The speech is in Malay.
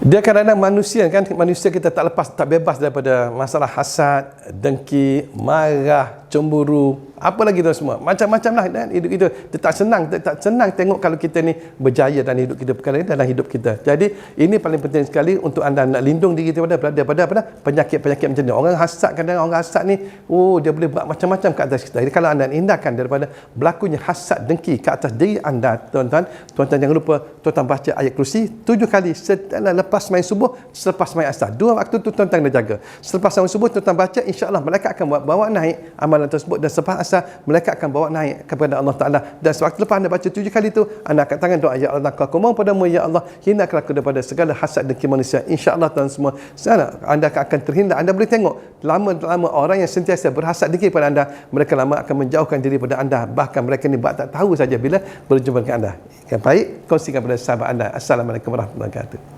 Dia kadang-kadang manusia kita tak bebas daripada masalah hasad, dengki, marah, cemburu, apa lagi tu semua. Macam-macam lah dan hidup kita. Dia tak senang tengok kalau kita ni berjaya dalam hidup kita, perkara dalam hidup kita. Jadi ini paling penting sekali untuk anda nak lindung diri kita daripada penyakit-penyakit macam ni. Orang hasad, kadang-kadang orang hasad ni, dia boleh buat macam-macam ke atas kita. Jadi kalau anda hindarkan daripada berlakunya hasad, dengki ke atas diri anda, tuan-tuan jangan lupa tuan-tuan baca ayat kursi 7 kali setelah lepas main subuh, selepas main asar. 2 waktu tu tuan-tuan kena jaga. Selepas main subuh tuan-tuan baca, insya-Allah malaikat akan bawa naik amalan tersebut, dan selepas asar malaikat akan bawa naik kepada Allah Taala. Dan sewaktu lepas anda baca 7 kali tu, anda angkat tangan doa, ya Allah, aku mohon padamu ya Allah, hindarkan aku daripada segala hasad dengki manusia. Insya-Allah tuan semua, anda akan terhindar. Anda boleh tengok lama-lama orang yang sentiasa berhasad dengki pada anda, mereka lama akan menjauhkan diri pada anda. Bahkan mereka ni tak tahu saja bila berjumpa dengan anda. Yang baik, kongsikan pada sahabat anda. Assalamualaikum warahmatullahi wabarakatuh.